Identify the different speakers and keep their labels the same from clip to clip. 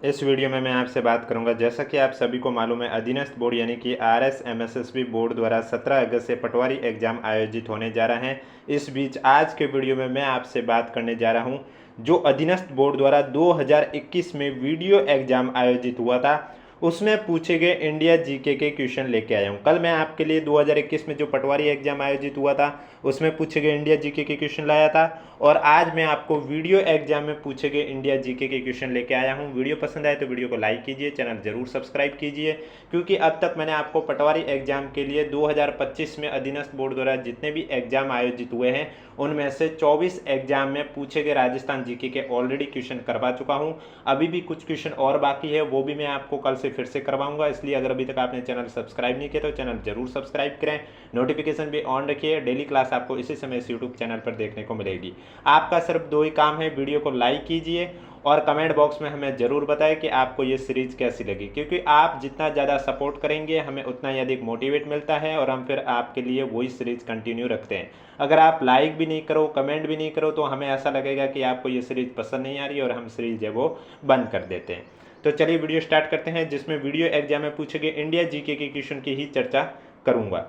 Speaker 1: इस वीडियो में मैं आपसे बात करूंगा, जैसा कि आप सभी को मालूम है, अधीनस्थ बोर्ड यानी कि RSMSSB बोर्ड द्वारा 17 अगस्त से पटवारी एग्जाम आयोजित होने जा रहे हैं। इस बीच आज के वीडियो में मैं आपसे बात करने जा रहा हूं, जो अधीनस्थ बोर्ड द्वारा 2021 में वीडियो एग्जाम आयोजित हुआ था, उसमें पूछे गए इंडिया जीके के क्वेश्चन लेके आया हूँ। कल मैं आपके लिए 2021 में जो पटवारी एग्जाम आयोजित हुआ था उसमें पूछे गए इंडिया जीके के क्वेश्चन लाया था, और आज मैं आपको वीडियो एग्जाम में पूछे गए इंडिया जीके के क्वेश्चन लेके आया हूँ। वीडियो पसंद आए तो वीडियो को लाइक कीजिए, चैनल जरूर सब्सक्राइब कीजिए, क्योंकि अब तक मैंने आपको पटवारी एग्जाम के लिए 2025 में अधीनस्थ बोर्ड द्वारा जितने भी एग्जाम आयोजित हुए हैं उनमें से 24 एग्जाम में पूछे गए राजस्थान जीके के ऑलरेडी क्वेश्चन करवा चुका हूं। अभी भी कुछ क्वेश्चन और बाकी है, वो भी मैं आपको कल से फिर से करवाऊंगा। इसलिए अगर अभी तक आपने चैनल सब्सक्राइब नहीं किया तो चैनल जरूर सब्सक्राइब करें, नोटिफिकेशन भी ऑन रखिए। डेली क्लास आपको इसी समय इस यूट्यूब चैनल पर देखने को मिलेगी। आपका सिर्फ दो ही काम है, वीडियो को लाइक कीजिए और कमेंट बॉक्स में हमें ज़रूर बताएं कि आपको ये सीरीज़ कैसी लगी, क्योंकि आप जितना ज़्यादा सपोर्ट करेंगे हमें उतना ही अधिक मोटिवेट मिलता है और हम फिर आपके लिए वही सीरीज़ कंटिन्यू रखते हैं। अगर आप लाइक भी नहीं करो, कमेंट भी नहीं करो, तो हमें ऐसा लगेगा कि आपको ये सीरीज़ पसंद नहीं आ रही और हम सीरीज़ है वो बंद कर देते हैं। तो चलिए वीडियो स्टार्ट करते हैं, जिसमें वीडियो एग्जाम में पूछे गए इंडिया जीके के क्वेश्चन की ही चर्चा करूँगा।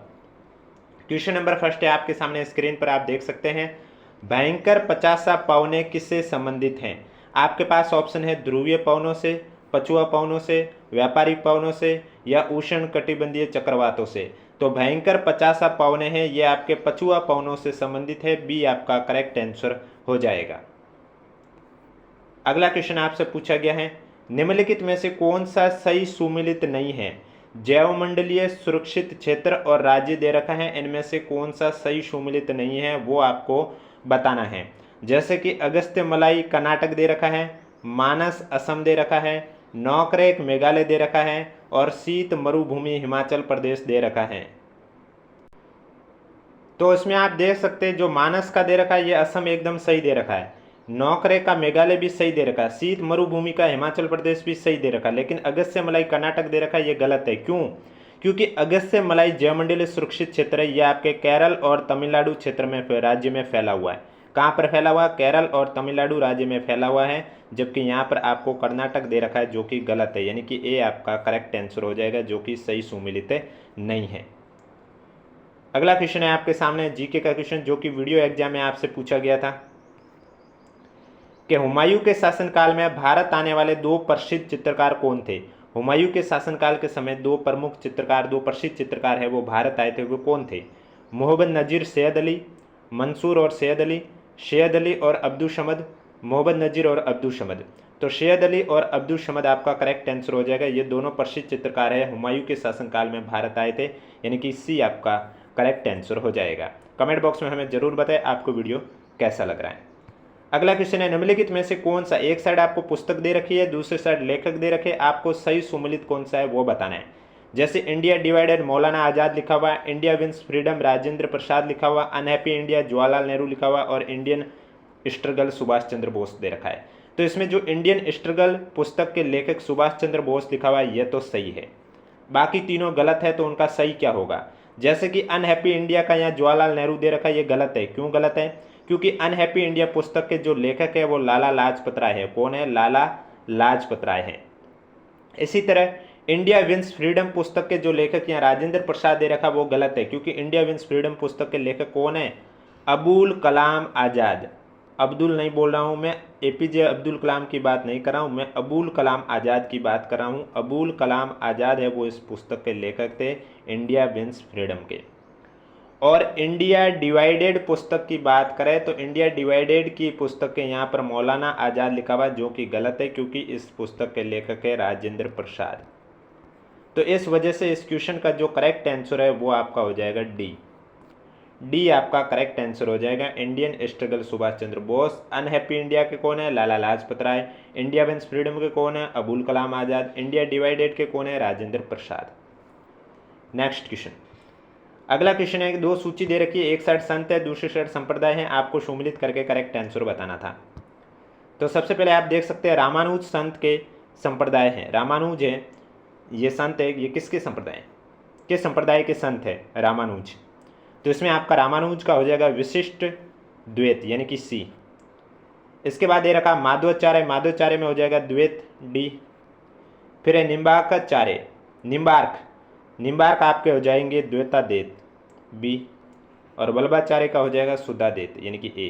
Speaker 1: क्वेश्चन नंबर फर्स्ट है आपके सामने, स्क्रीन पर आप देख सकते हैं। भयंकर 50 पवने किससे संबंधित हैं? आपके पास ऑप्शन है ध्रुवीय पवनों से, पछुआ पवनों से, व्यापारिक पवनों से या उष्ण कटिबंधीय चक्रवातों से। तो भयंकर 50 पवने हैं, ये आपके पछुआ पवनों से संबंधित है। बी आपका करेक्ट आंसर हो जाएगा। अगला क्वेश्चन आपसे पूछा गया है, निम्नलिखित में से कौन सा सही सुमेलित नहीं है? जैवमंडलीय सुरक्षित क्षेत्र और राज्य दे रखा है, इनमें से कौन सा सही सुमेलित नहीं है वो आपको बताना है। जैसे कि अगस्त्य मलाई कर्नाटक दे रखा है, मानस असम दे रखा है, नौकरेक मेघालय दे रखा है और शीत मरुभूमि हिमाचल प्रदेश दे रखा है। तो इसमें आप देख सकते हैं जो मानस का दे रखा है ये असम एकदम सही दे रखा है, नौकरे का मेघालय भी सही दे रखा है, शीत मरुभूमि का हिमाचल प्रदेश भी सही दे रखा है, लेकिन अगस्त्य मलाई कर्नाटक दे रखा है ये गलत है। क्यों? क्योंकि अगस्त्य मलाई जयमंडलीय सुरक्षित क्षेत्र है, ये आपके केरल और तमिलनाडु क्षेत्र में राज्य में फैला हुआ है। कहाँ पर फैला हुआ है? केरल और तमिलनाडु राज्य में फैला हुआ है, जबकि यहाँ पर आपको कर्नाटक दे रखा है जो कि गलत है, यानी कि ए आपका करेक्ट आंसर हो जाएगा, जो कि सही सुमेलित नहीं है। अगला क्वेश्चन है आपके सामने जीके का क्वेश्चन, जो कि वीडियो एग्जाम में आपसे पूछा गया था कि हुमायूं के शासनकाल में भारत आने वाले दो प्रसिद्ध चित्रकार कौन थे? हुमायूं के शासनकाल के समय दो प्रमुख चित्रकार, दो प्रसिद्ध चित्रकार है वो भारत आए थे, वो कौन थे? मोहम्मद नजीर सैयद अली, मंसूर और सैयद अली और अब्दुल समद, मोहम्मद नजीर और अब्दुल समद। तो सैयद अली और अब्दुल समद आपका करेक्ट आंसर हो जाएगा। ये दोनों प्रसिद्ध चित्रकार है, हुमायूं के शासनकाल में भारत आए थे, यानी कि सी आपका करेक्ट आंसर हो जाएगा। कमेंट बॉक्स में हमें जरूर बताएं आपको वीडियो कैसा लग रहा है। अगला क्वेश्चन है, निम्नलिखित में से कौन सा, एक साइड आपको पुस्तक दे रखी है, दूसरी साइड लेखक दे रखे, आपको सही सुमेलित कौन सा है वो बताना है। जैसे इंडिया डिवाइडेड मौलाना आज़ाद लिखा हुआ, India wins freedom Rajendra Prasad लिखा हुआ, अनहैप्पी इंडिया जवाहरलाल नेहरू लिखा हुआ और इंडियन स्ट्रगल सुभाष चंद्र बोस दे रखा है। तो इसमें जो इंडियन स्ट्रगल पुस्तक के लेखक सुभाष चंद्र बोस लिखा हुआ है यह तो सही है, बाकी तीनों गलत है। तो उनका सही क्या होगा? जैसे कि अनहैप्पी इंडिया का यहाँ जवाहरलाल नेहरू दे रखा है, ये गलत है। क्यों गलत है? क्योंकि अनहैप्पी इंडिया पुस्तक के जो लेखक है वो लाला लाजपत राय है। कौन है? लाला लाजपत राय है। इसी तरह इंडिया विंस फ्रीडम पुस्तक के जो लेखक यहाँ राजेंद्र प्रसाद दे रखा वो गलत है, क्योंकि इंडिया विंस फ्रीडम पुस्तक के लेखक कौन है? अबुल कलाम आज़ाद। अब्दुल नहीं बोल रहा हूँ मैं, एपीजे अब्दुल कलाम की बात नहीं कर रहा हूँ मैं, अबुल कलाम आज़ाद की बात कर रहा हूँ। अबुल कलाम आज़ाद है वो इस पुस्तक के लेखक थे, इंडिया विंस फ्रीडम के। और इंडिया डिवाइडेड पुस्तक की बात करें तो इंडिया डिवाइडेड की पुस्तक के यहाँ पर मौलाना आज़ाद लिखा हुआ, जो कि गलत है, क्योंकि इस पुस्तक के लेखक है राजेंद्र प्रसाद। तो इस वजह से इस क्वेश्चन का जो करेक्ट आंसर है वो आपका हो जाएगा डी। डी आपका करेक्ट आंसर हो जाएगा। Indian struggle Subhash Chandra Bose. Unhappy India के कौन है? Lala Lajpat Rai. India wins freedom के कौन है? अबुल कलाम आज़ाद। इंडिया डिवाइडेड के कौन है? राजेंद्र प्रसाद। नेक्स्ट क्वेश्चन, अगला क्वेश्चन है कि दो सूची दे रखी है, एक साइड संत है, दूसरी साइड संप्रदाय है, आपको सुमेलित करके करेक्ट आंसर बताना था। तो सबसे पहले आप देख सकते हैं रामानुज संत के संप्रदाय हैं। रामानुज है ये संत है, ये किसके संप्रदाय है? किस संप्रदाय के संत है रामानुज? तो इसमें आपका रामानुज का हो जाएगा विशिष्ट द्वैत, यानी कि सी। इसके बाद दे रखा माधवाचार्य, माधवाचार्य में हो जाएगा द्वैत, डी। फिर है निम्बार्क, निम्बार्क आपके हो जाएंगे द्वैतादेत बी, और वल्भाचार्य का हो जाएगा सुधादेत यानी कि ए।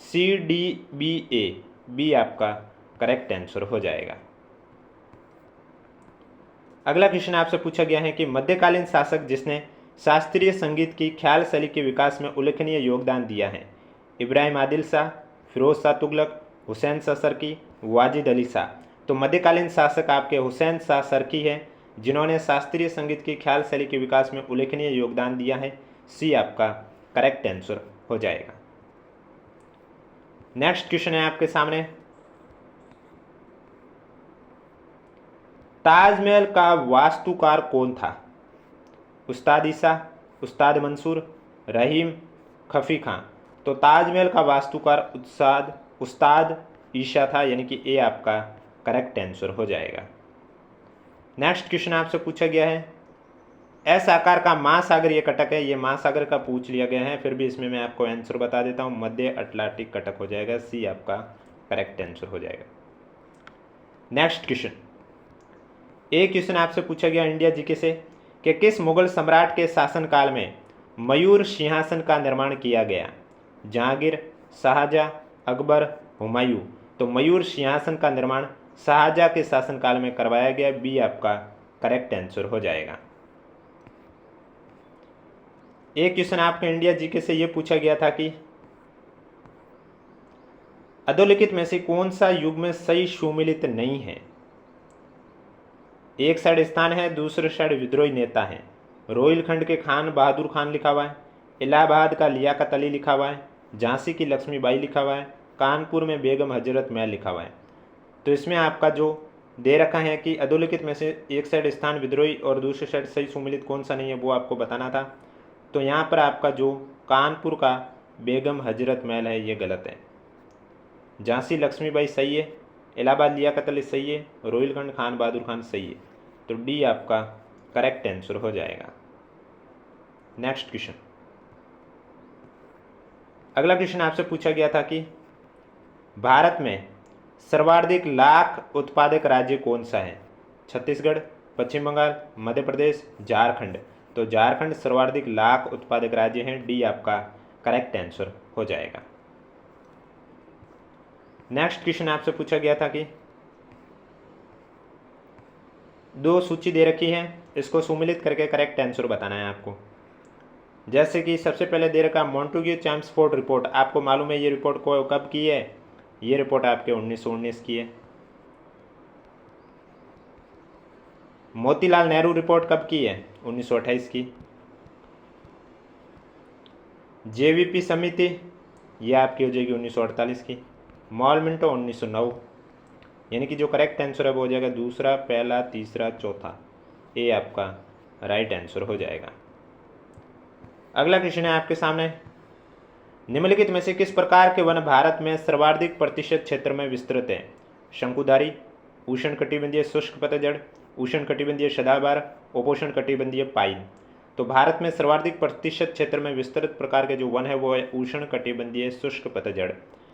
Speaker 1: CDBA बी आपका करेक्ट आंसर हो जाएगा। अगला क्वेश्चन आपसे पूछा गया है कि मध्यकालीन शासक जिसने शास्त्रीय संगीत की ख्याल शैली के विकास में उल्लेखनीय योगदान दिया है, इब्राहिम आदिल शाह, फिरोज शाह तुगलक, हुसैन शाह सरकी, वाजिद अली शाह। तो मध्यकालीन शासक आपके हुसैन शाह सरकी है, जिन्होंने शास्त्रीय संगीत की ख्याल शैली के विकास में उल्लेखनीय योगदान दिया है। सी आपका करेक्ट आंसर हो जाएगा। नेक्स्ट क्वेश्चन है आपके सामने, ताजमहल का वास्तुकार कौन था? उस्ताद ईसा, उस्ताद मंसूर, रहीम, खफी खां। तो ताजमहल का वास्तुकार उस्ताद ईसा था यानी कि ए आपका करेक्ट आंसर हो जाएगा। नेक्स्ट क्वेश्चन आपसे पूछा गया है, एस आकार का महासागर ये कटक है, ये महासागर का पूछ लिया गया है, फिर भी इसमें मैं आपको आंसर बता देता हूँ, मध्य अटलांटिक कटक हो जाएगा। सी आपका करेक्ट आंसर हो जाएगा। नेक्स्ट क्वेश्चन, एक क्वेश्चन आपसे पूछा गया इंडिया जीके से कि किस मुगल सम्राट के शासनकाल में मयूर सिंहासन का निर्माण किया गया? जहांगीर, शाहजहां, अकबर, हुमायूं। तो मयूर सिंहासन का निर्माण शाहजहां के शासनकाल में करवाया गया। बी आपका करेक्ट आंसर हो जाएगा। एक क्वेश्चन आपके इंडिया जीके से यह पूछा गया था कि अधोलिखित में से कौन सा युग में सही सुमिलित नहीं है? एक साइड स्थान है, दूसरे साइड विद्रोही नेता है। रोहिलखंड के खान बहादुर खान लिखा हुआ है, इलाहाबाद का लियाकत अली लिखा हुआ है, झांसी की लक्ष्मीबाई लिखा हुआ है, कानपुर में बेगम हजरत महल लिखा हुआ है। तो इसमें आपका जो दे रखा है कि अधोलिखित में से एक साइड स्थान विद्रोही और दूसरे साइड सही सुमिलित कौन सा नहीं है, वो आपको बताना था। तो यहाँ पर आपका जो कानपुर का बेगम हजरत महल है ये गलत है। झांसी लक्ष्मीबाई सही है, इलाहाबाद लियाकत अली सही है, रोहिलखंड खान बहादुर खान सही है। तो डी आपका करेक्ट आंसर हो जाएगा। नेक्स्ट क्वेश्चन, अगला क्वेश्चन आपसे पूछा गया था कि भारत में सर्वाधिक लाख उत्पादक राज्य कौन सा है? छत्तीसगढ़, पश्चिम बंगाल, मध्य प्रदेश, झारखंड। तो झारखंड सर्वाधिक लाख उत्पादक राज्य है। डी आपका करेक्ट आंसर हो जाएगा। नेक्स्ट क्वेश्चन आपसे पूछा गया था कि दो सूची दे रखी है, इसको सुमिलित करके करेक्ट आंसर बताना है आपको। जैसे कि सबसे पहले दे रखा मॉन्टेग्यू चैम्सफोर्ड रिपोर्ट, आपको मालूम है ये रिपोर्ट को कब की है? ये रिपोर्ट आपके 1919 की है। मोतीलाल नेहरू रिपोर्ट कब की है? 1928 की। जेवीपी समिति ये आपकी हो जाएगी 1948 की। Mall Minto 1909। यानी कि जो करेक्ट आंसर है वो हो जाएगा दूसरा, पहला, तीसरा, चौथा। ए आपका राइट आंसर हो जाएगा। अगला क्वेश्चन है आपके सामने, निम्नलिखित में से किस प्रकार के वन भारत में सर्वाधिक प्रतिशत क्षेत्र में विस्तृत है? शंकुधारी, उष्णकटिबंधीय शुष्क पतझड़, उष्णकटिबंधीय सदाबहार, उपोष्णकटिबंधीय पाइन। तो भारत में सर्वाधिक प्रतिशत क्षेत्र में विस्तृत प्रकार के जो वन है वो है उष्णकटिबंधीय शुष्क पतझड़,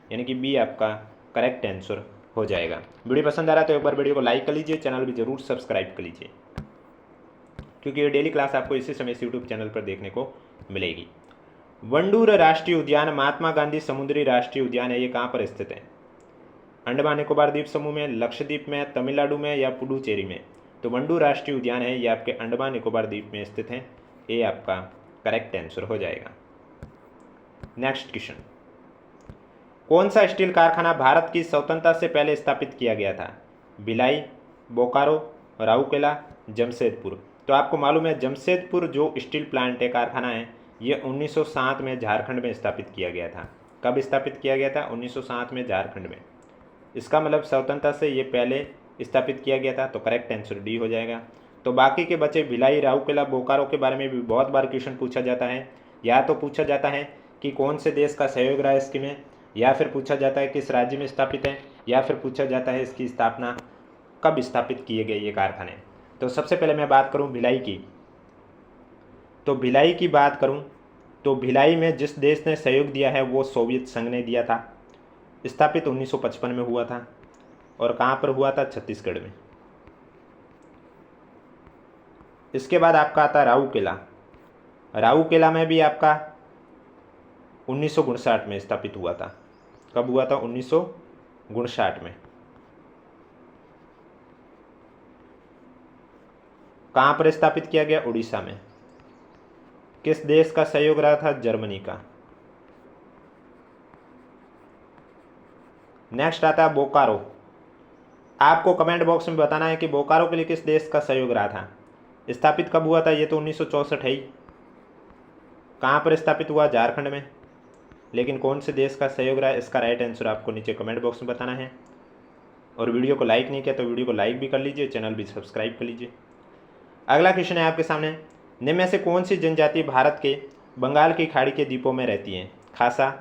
Speaker 1: यानी कि बी आपका करेक्ट आंसर हो जाएगा। वीडियो पसंद आ रहा है तो एक बार वीडियो को लाइक कर लीजिए, चैनल भी जरूर सब्सक्राइब कर लीजिए, क्योंकि ये डेली क्लास आपको इसी समय यूट्यूब चैनल पर देखने को मिलेगी। वंडूर राष्ट्रीय उद्यान महात्मा गांधी समुद्री राष्ट्रीय उद्यान है, ये कहाँ पर स्थित है? अंडमान निकोबार द्वीप समूह में, लक्षद्वीप में, तमिलनाडु में या पुडुचेरी में? तो वंडूर राष्ट्रीय उद्यान है ये आपके अंडमान निकोबार द्वीप में स्थित है। ये आपका करेक्ट आंसर हो जाएगा। नेक्स्ट क्वेश्चन, कौन सा स्टील कारखाना भारत की स्वतंत्रता से पहले स्थापित किया गया था? भिलाई, बोकारो, राउरकेला, जमशेदपुर। तो आपको मालूम है जमशेदपुर जो स्टील प्लांट है, कारखाना है, ये 1907 में झारखंड में स्थापित किया गया था। कब स्थापित किया गया था? 1907 में झारखंड में। इसका मतलब स्वतंत्रता से ये पहले स्थापित किया गया था। तो करेक्ट आंसर डी हो जाएगा। तो बाकी के बचे भिलाई, राउरकेला, बोकारो के बारे में भी बहुत बार क्वेश्चन पूछा जाता है। या तो पूछा जाता है कि कौन से देश का सहयोग रहा इसकी में, या फिर पूछा जाता है किस राज्य में स्थापित है, या फिर पूछा जाता है इसकी स्थापना कब स्थापित किए गए ये कारखाने। तो सबसे पहले मैं बात करूं भिलाई की, तो भिलाई की बात करूं तो भिलाई में जिस देश ने सहयोग दिया है वो सोवियत संघ ने दिया था। स्थापित 1955 में हुआ था। और कहाँ पर हुआ था? छत्तीसगढ़ में। इसके बाद आपका आता है राउरकेला। राउरकेला में भी आपका 1959 में स्थापित हुआ था। कब हुआ था? 1959 में। कहाँ पर स्थापित किया गया? उड़ीसा में। किस देश का सहयोग रहा था? जर्मनी का। नेक्स्ट आता है बोकारो। आपको कमेंट बॉक्स में बताना है कि बोकारो के लिए किस देश का सहयोग रहा था। स्थापित कब हुआ था? ये तो 1964 है ही। कहाँ पर स्थापित हुआ? झारखंड में। लेकिन कौन से देश का सहयोग रहा है? इसका राइट आंसर आपको नीचे कमेंट बॉक्स में बताना है। और वीडियो को लाइक नहीं किया तो वीडियो को लाइक भी कर लीजिए, चैनल भी सब्सक्राइब कर लीजिए। अगला क्वेश्चन है आपके सामने, निम्न में से कौन सी जनजाति भारत के बंगाल की खाड़ी के द्वीपों में रहती हैं? खासा,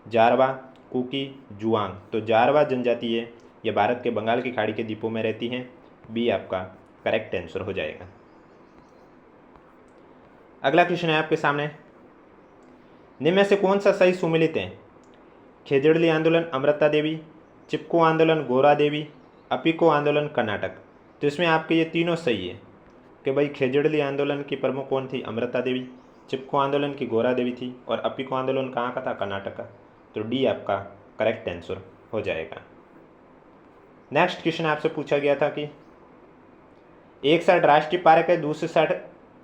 Speaker 1: जारवा, कुकी, जुआंग। तो जारवा जनजाति है, ये भारत के बंगाल की खाड़ी के द्वीपों में रहती हैं। बी आपका करेक्ट आंसर हो जाएगा। अगला क्वेश्चन है आपके सामने, निम्न में से कौन सा सही सुमेलित है? खेजड़ली आंदोलन अमृता देवी, चिपको आंदोलन गोरा देवी, अपिको आंदोलन कर्नाटक। तो इसमें आपके ये तीनों सही है कि भाई खेजड़ली आंदोलन की प्रमुख कौन थी? अमृता देवी। चिपको आंदोलन की गोरा देवी थी। और अपिको आंदोलन कहाँ का था? कर्नाटक का। तो डी आपका करेक्ट आंसर हो जाएगा। नेक्स्ट क्वेश्चन आपसे पूछा गया था कि एक साइड राष्ट्रीय पार्क है, दूसरी साइड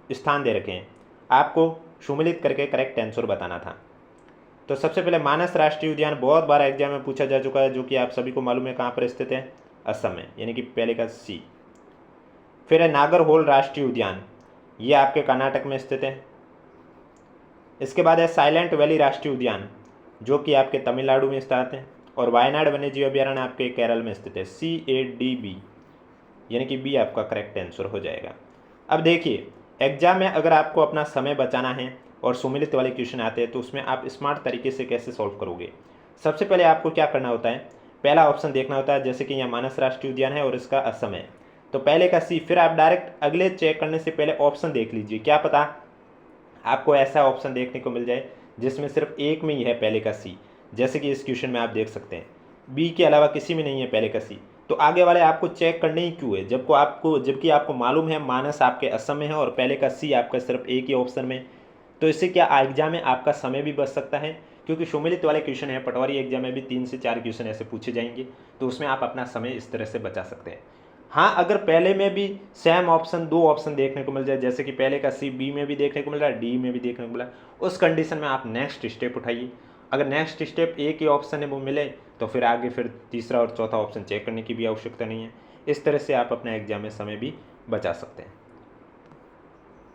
Speaker 1: स्थान दे रखे हैं, आपको सुमेलित करके करेक्ट आंसर बताना था। तो सबसे पहले मानस राष्ट्रीय उद्यान बहुत बार एग्जाम में पूछा जा चुका है, जो कि आप सभी को मालूम है कहाँ पर स्थित है? असम में, यानी कि पहले का सी। फिर है नागरहोल राष्ट्रीय उद्यान, ये आपके कर्नाटक में स्थित है। इसके बाद है साइलेंट वैली राष्ट्रीय उद्यान, जो कि आपके तमिलनाडु में स्थित है। और वायनाड वन्यजीव अभ्यारण्य आपके केरल में स्थित है। CADB, यानी कि बी आपका करेक्ट आंसर हो जाएगा। अब देखिए, एग्जाम में अगर आपको अपना समय बचाना है और सुमेलित वाले क्वेश्चन आते हैं तो उसमें आप स्मार्ट तरीके से कैसे सॉल्व करोगे? सबसे पहले आपको क्या करना होता है, पहला ऑप्शन देखना होता है, जैसे कि यहाँ मानस राष्ट्रीय उद्यान है और इसका असम है, तो पहले का सी। फिर आप डायरेक्ट अगले चेक करने से पहले ऑप्शन देख लीजिए, क्या पता आपको ऐसा ऑप्शन देखने को मिल जाए जिसमें सिर्फ एक में ही है पहले का सी, जैसे कि इस क्वेश्चन में आप देख सकते हैं बी के अलावा किसी में नहीं है पहले का सी। तो आगे वाले आपको चेक करने ही क्यों है, जबकि आपको मालूम है मानस आपके असम में है और पहले का सी आपका सिर्फ एक ही ऑप्शन में। तो इससे क्या एग्जाम में आपका समय भी बच सकता है, क्योंकि सुमेलित वाले क्वेश्चन है, पटवारी एग्जाम में भी 3 से 4 क्वेश्चन ऐसे पूछे जाएंगे, तो उसमें आप अपना समय इस तरह से बचा सकते हैं। हाँ, अगर पहले में भी सेम ऑप्शन 2 ऑप्शन देखने को मिल जाए, जैसे कि पहले का सी बी में भी देखने को मिल रहा है, डी में भी देखने को मिला, उस कंडीशन में आप नेक्स्ट स्टेप उठाइए। अगर नेक्स्ट स्टेप एक ही ऑप्शन है वो मिले तो फिर आगे फिर तीसरा और चौथा ऑप्शन चेक करने की भी आवश्यकता नहीं है। इस तरह से आप अपने एग्जाम में समय भी बचा सकते हैं।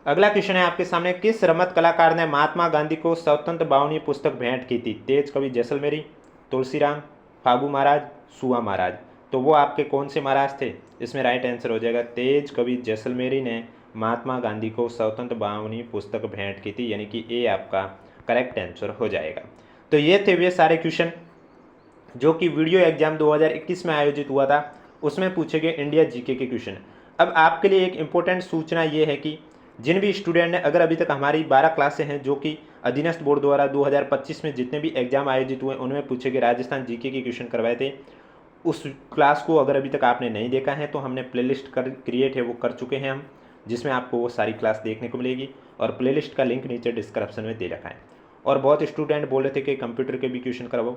Speaker 1: अगला क्वेश्चन है आपके सामने, किस रमत कलाकार ने महात्मा गांधी को स्वतंत्र बावनी पुस्तक भेंट की थी? तेज कवि जैसलमेरी, तुलसीराम, फागू महाराज, सुआ महाराज। तो वो आपके कौन से महाराज थे? इसमें राइट आंसर हो जाएगा तेज कवि जैसलमेरी ने महात्मा गांधी को स्वतंत्र बावनी पुस्तक भेंट की थी, यानी कि ए आपका करेक्ट आंसर हो जाएगा। तो ये थे वे सारे क्वेश्चन जो कि वीडियो एग्जाम 2021 में आयोजित हुआ था, उसमें पूछे गए इंडिया जीके के क्वेश्चन। अब आपके लिए एक इम्पोर्टेंट सूचना ये है कि जिन भी स्टूडेंट ने अगर अभी तक हमारी 12 क्लासें हैं जो कि अधीनस्थ बोर्ड द्वारा 2025 में जितने भी एग्जाम आयोजित हुए उनमें पूछे गए राजस्थान जीके के क्वेश्चन करवाए थे, उस क्लास को अगर अभी तक आपने नहीं देखा है तो हमने प्लेलिस्ट क्रिएट है वो कर चुके हैं हम, जिसमें आपको वो सारी क्लास देखने को मिलेगी। और प्लेलिस्ट का लिंक नीचे डिस्क्रिप्शन में दे रखा है। और बहुत स्टूडेंट बोल रहे थे कि कंप्यूटर के भी क्वेश्चन करवाओ,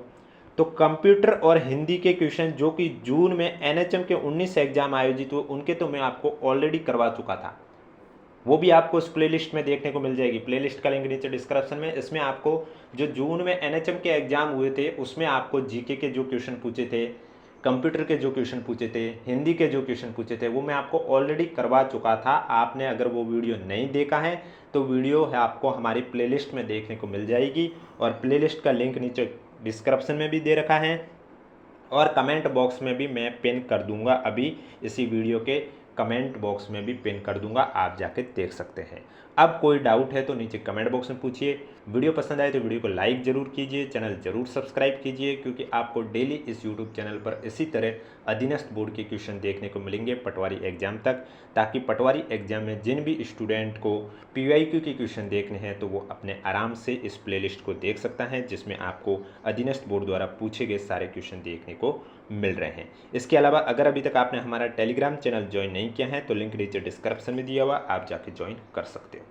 Speaker 1: तो कंप्यूटर और हिंदी के क्वेश्चन जो कि जून में NHM के 19 एग्जाम आयोजित हुए उनके तो मैं आपको ऑलरेडी करवा चुका था, वो भी आपको उस प्लेलिस्ट में देखने को मिल जाएगी। प्लेलिस्ट का लिंक नीचे डिस्क्रिप्शन में। इसमें आपको जो जून में NHM के एग्जाम हुए थे उसमें आपको जीके के जो क्वेश्चन पूछे थे, कंप्यूटर के जो क्वेश्चन पूछे थे, हिंदी के जो क्वेश्चन पूछे थे, वो मैं आपको ऑलरेडी करवा चुका था। आपने अगर वो वीडियो नहीं देखा है तो वीडियो है आपको हमारी प्लेलिस्ट में देखने को मिल जाएगी। और प्लेलिस्ट का लिंक नीचे डिस्क्रिप्शन में भी दे रखा है और कमेंट बॉक्स में भी मैं पिन कर दूंगा, अभी इसी वीडियो के कमेंट बॉक्स में भी पिन कर दूंगा, आप जाके देख सकते हैं। अब कोई डाउट है तो नीचे कमेंट बॉक्स में पूछिए। वीडियो पसंद आए तो वीडियो को लाइक ज़रूर कीजिए, चैनल ज़रूर सब्सक्राइब कीजिए, क्योंकि आपको डेली इस यूट्यूब चैनल पर इसी तरह अधीनस्थ बोर्ड के क्वेश्चन देखने को मिलेंगे पटवारी एग्जाम तक, ताकि पटवारी एग्जाम में जिन भी स्टूडेंट को PYQ के क्वेश्चन देखने हैं तो वो अपने आराम से इस प्लेलिस्ट को देख सकता है, जिसमें आपको अधीनस्थ बोर्ड द्वारा पूछे गए सारे क्वेश्चन देखने को मिल रहे हैं। इसके अलावा अगर अभी तक आपने हमारा टेलीग्राम चैनल ज्वाइन नहीं किया है तो लिंक नीचे डिस्क्रिप्शन में दिया हुआ, आप जाके ज्वाइन कर सकते हो।